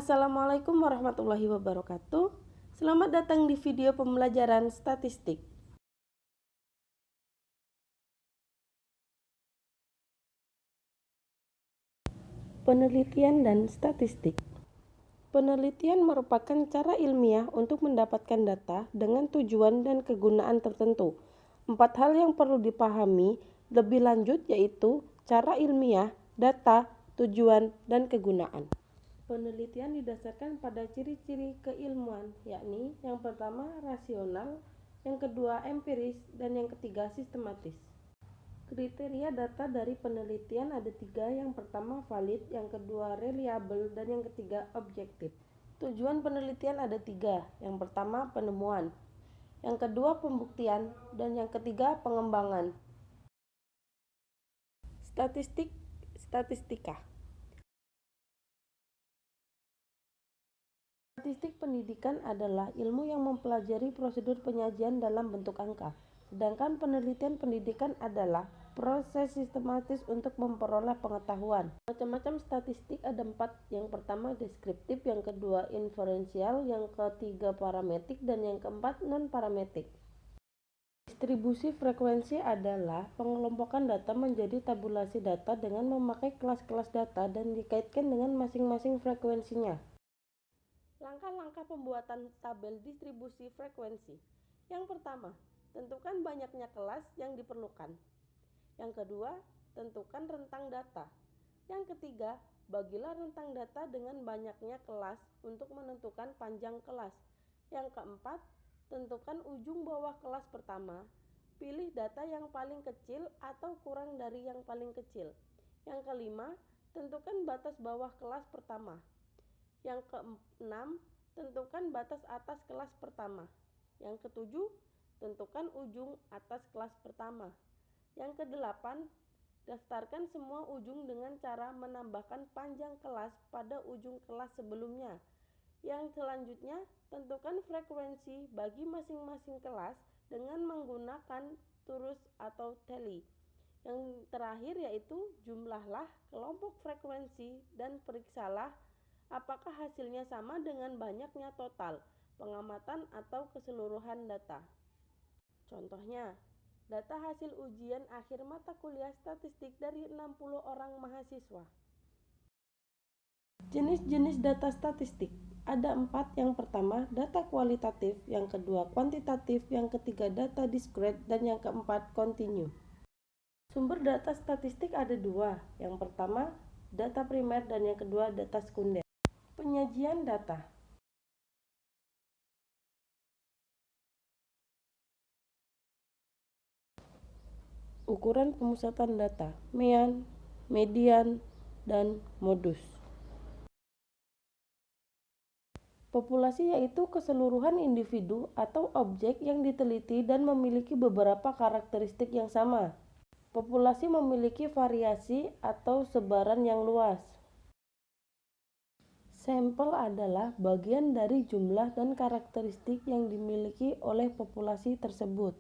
Assalamualaikum warahmatullahi wabarakatuh. Selamat datang di video pembelajaran statistik. Penelitian dan statistik. Penelitian merupakan cara ilmiah untuk mendapatkan data dengan tujuan dan kegunaan tertentu. 4 hal yang perlu dipahami lebih lanjut yaitu cara ilmiah, data, tujuan, dan kegunaan. Penelitian didasarkan pada ciri-ciri keilmuan, yakni yang pertama rasional, yang kedua empiris, dan yang ketiga sistematis. Kriteria data dari penelitian ada 3, yang pertama valid, yang kedua reliable, dan yang ketiga objektif. Tujuan penelitian ada 3, yang pertama penemuan, yang kedua pembuktian, dan yang ketiga pengembangan. Statistika. Statistik pendidikan adalah ilmu yang mempelajari prosedur penyajian dalam bentuk angka, sedangkan penelitian pendidikan adalah proses sistematis untuk memperoleh pengetahuan. Macam-macam statistik ada 4, yang pertama deskriptif, yang kedua inferensial, yang ketiga parametrik, dan yang keempat non-parametrik. Distribusi frekuensi adalah pengelompokan data menjadi tabulasi data dengan memakai kelas-kelas data dan dikaitkan dengan masing-masing frekuensinya. Langkah-langkah pembuatan tabel distribusi frekuensi. Yang pertama, tentukan banyaknya kelas yang diperlukan. Yang kedua, tentukan rentang data. Yang ketiga, bagilah rentang data dengan banyaknya kelas untuk menentukan panjang kelas. Yang keempat, tentukan ujung bawah kelas pertama. Pilih data yang paling kecil atau kurang dari yang paling kecil. Yang kelima, tentukan batas bawah kelas pertama. Yang keenam, tentukan batas atas kelas pertama. Yang ketujuh, tentukan ujung atas kelas pertama. Yang kedelapan, daftarkan semua ujung dengan cara menambahkan panjang kelas pada ujung kelas sebelumnya. Yang selanjutnya, tentukan frekuensi bagi masing-masing kelas dengan menggunakan turus atau tally. Yang terakhir yaitu jumlahlah kelompok frekuensi dan periksalah apakah hasilnya sama dengan banyaknya total pengamatan atau keseluruhan data. Contohnya, data hasil ujian akhir mata kuliah statistik dari 60 orang mahasiswa. Jenis-jenis data statistik ada 4, yang pertama data kualitatif, yang kedua kuantitatif, yang ketiga data discrete, dan yang keempat continue. Sumber data statistik ada 2, yang pertama data primer dan yang kedua data sekunder. Penyajian data. Ukuran pemusatan data, mean, median, dan modus. Populasi yaitu keseluruhan individu atau objek yang diteliti dan memiliki beberapa karakteristik yang sama. Populasi memiliki variasi atau sebaran yang luas. Sampel adalah bagian dari jumlah dan karakteristik yang dimiliki oleh populasi tersebut.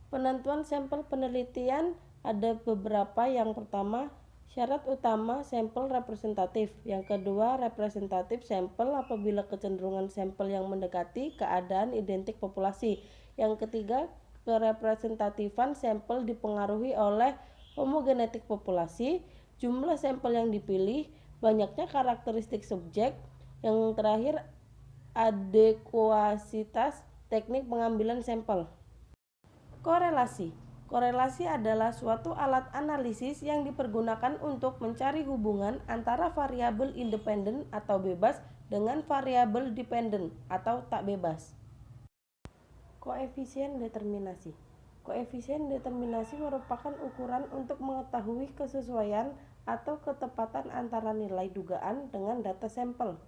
Penentuan sampel penelitian ada beberapa. Yang pertama, syarat utama sampel representatif. Yang kedua, representatif sampel apabila kecenderungan sampel yang mendekati keadaan identik populasi. Yang ketiga, kerepresentatifan sampel dipengaruhi oleh homogenetik populasi, jumlah sampel yang dipilih, banyaknya karakteristik subjek. Yang terakhir, adekuasitas teknik pengambilan sampel. Korelasi. Korelasi adalah suatu alat analisis yang dipergunakan untuk mencari hubungan antara variabel independen atau bebas dengan variabel dependen atau tak bebas. Koefisien determinasi. Koefisien determinasi merupakan ukuran untuk mengetahui kesesuaian atau ketepatan antara nilai dugaan dengan data sampel.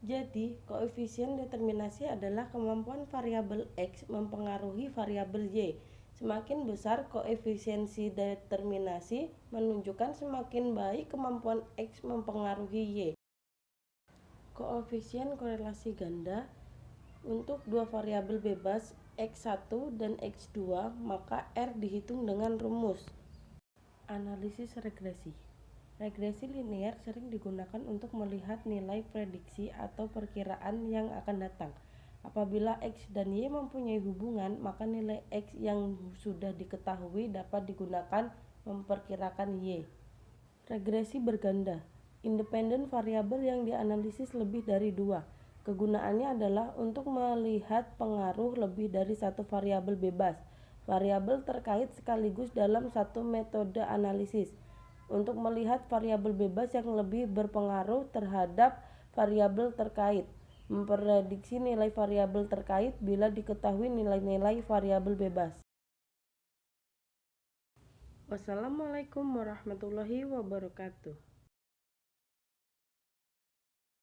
Jadi, koefisien determinasi adalah kemampuan variabel X mempengaruhi variabel Y. Semakin besar koefisiensi determinasi, menunjukkan semakin baik kemampuan X mempengaruhi Y. Koefisien korelasi ganda. Untuk dua variabel bebas X1 dan X2, maka R dihitung dengan rumus Analisis regresi. Regresi linear sering digunakan untuk melihat nilai prediksi atau perkiraan yang akan datang. Apabila X dan Y mempunyai hubungan, maka nilai X yang sudah diketahui dapat digunakan memperkirakan Y. Regresi berganda. Independen variabel yang dianalisis lebih dari dua. Kegunaannya adalah untuk melihat pengaruh lebih dari satu variabel bebas. Variabel terkait sekaligus dalam satu metode analisis. Untuk melihat variabel bebas yang lebih berpengaruh terhadap variabel terkait. Memprediksi nilai variabel terkait bila diketahui nilai-nilai variabel bebas. Wassalamualaikum warahmatullahi wabarakatuh.